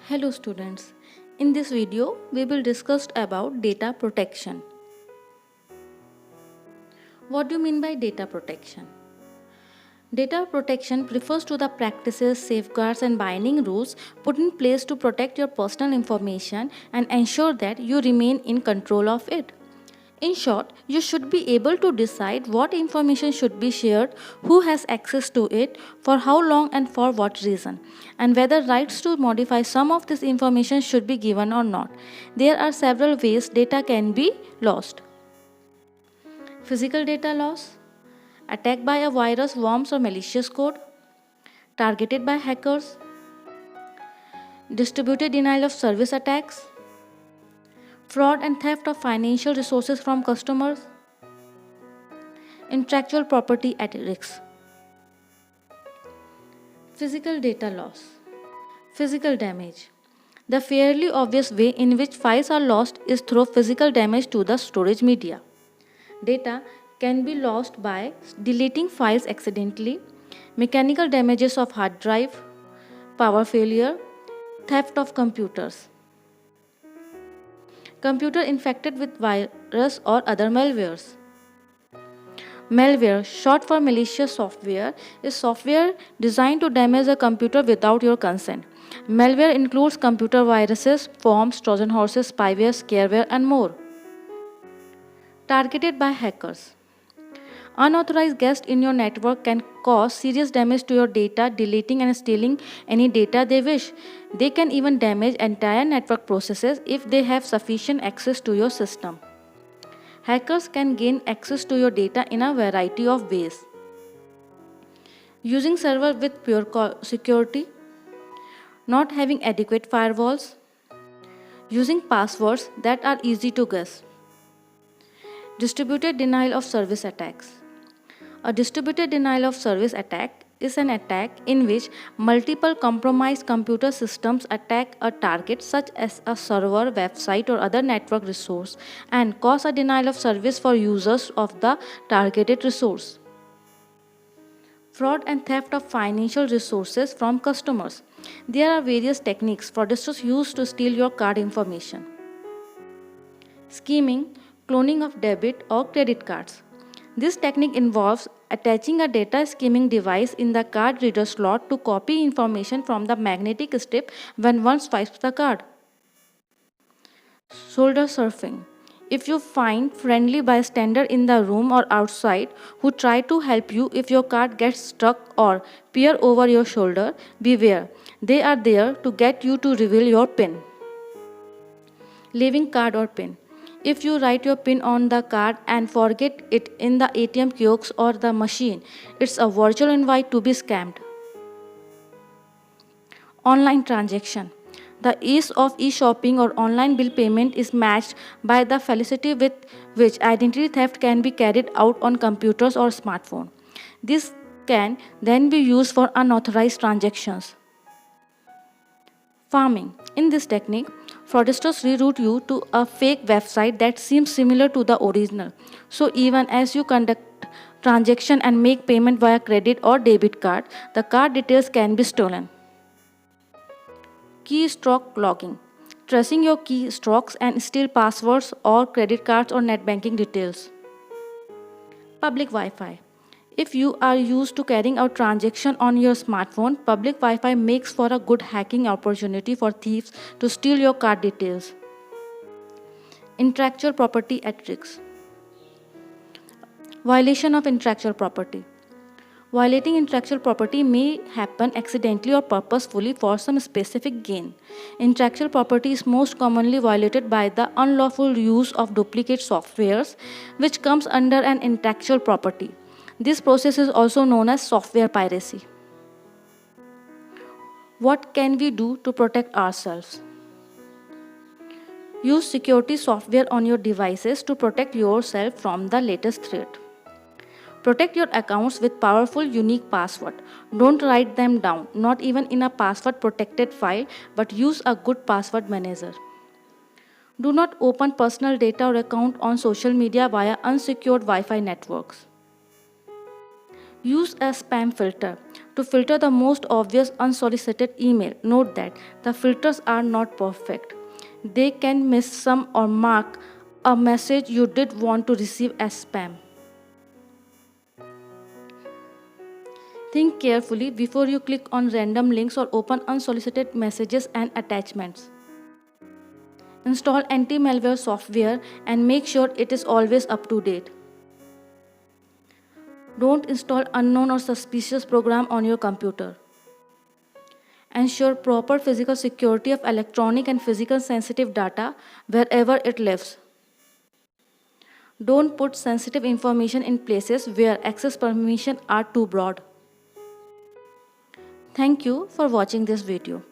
Hello students. In this video, we will discuss about data protection. What do you mean by data protection? Data protection refers to the practices, safeguards and binding rules put in place to protect your personal information and ensure that you remain in control of it. In short, you should be able to decide what information should be shared, who has access to it, for how long and for what reason, and whether rights to modify some of this information should be given or not. There are several ways data can be lost. Physical data loss, attack by a virus, worms, or malicious code, targeted by hackers, distributed denial of service attacks, fraud and theft of financial resources from customers, intellectual property at risk. Physical data loss, physical damage. The fairly obvious way in which files are lost is through physical damage to the storage media. Data can be lost by deleting files accidentally, mechanical damages of hard drive, power failure, theft of computers. Computer infected with virus or other malwares. Malware, short for malicious software, is software designed to damage a computer without your consent. Malware includes computer viruses, worms, Trojan horses, spyware, scareware, and more. Targeted by hackers. Unauthorized guests in your network can cause serious damage to your data, deleting and stealing any data they wish. They can even damage entire network processes if they have sufficient access to your system. Hackers can gain access to your data in a variety of ways. Using server with poor security, not having adequate firewalls, using passwords that are easy to guess. Distributed denial of service attacks. A distributed denial of service attack is an attack in which multiple compromised computer systems attack a target such as a server, website, or other network resource and cause a denial of service for users of the targeted resource. Fraud and theft of financial resources from customers. There are various techniques fraudsters use to steal your card information. Scheming, cloning of debit or credit cards. This technique involves attaching a data skimming device in the card reader slot to copy information from the magnetic strip when one swipes the card. Shoulder surfing. If you find friendly bystander in the room or outside who try to help you if your card gets stuck or peer over your shoulder, beware. They are there to get you to reveal your PIN. Leaving card or PIN. If you write your PIN on the card and forget it in the ATM kiosk or the machine, it's a virtual invite to be scammed. Online transaction. The ease of e-shopping or online bill payment is matched by the facility with which identity theft can be carried out on computers or smartphones. This can then be used for unauthorized transactions. Farming. In this technique, fraudsters reroute you to a fake website that seems similar to the original. So even as you conduct transaction and make payment via credit or debit card, the card details can be stolen. Keystroke logging. Tracing your keystrokes and steal passwords or credit cards or net banking details. Public Wi-Fi. If you are used to carrying out transaction on your smartphone, public Wi-Fi makes for a good hacking opportunity for thieves to steal your card details. Intellectual property at risk. Violation of intellectual property. Violating intellectual property may happen accidentally or purposefully for some specific gain. Intellectual property is most commonly violated by the unlawful use of duplicate softwares, which comes under an intellectual property. This process is also known as software piracy. What can we do to protect ourselves? Use security software on your devices to protect yourself from the latest threat. Protect your accounts with powerful unique password. Don't write them down, not even in a password protected file, but use a good password manager. Do not open personal data or account on social media via unsecured Wi-Fi networks. Use a spam filter to filter the most obvious unsolicited email. Note that the filters are not perfect. They can miss some or mark a message you did want to receive as spam. Think carefully before you click on random links or open unsolicited messages and attachments. Install anti-malware software and make sure it is always up to date. Don't install unknown or suspicious program on your computer. Ensure proper physical security of electronic and physical sensitive data wherever it lives. Don't put sensitive information in places where access permissions are too broad. Thank you for watching this video.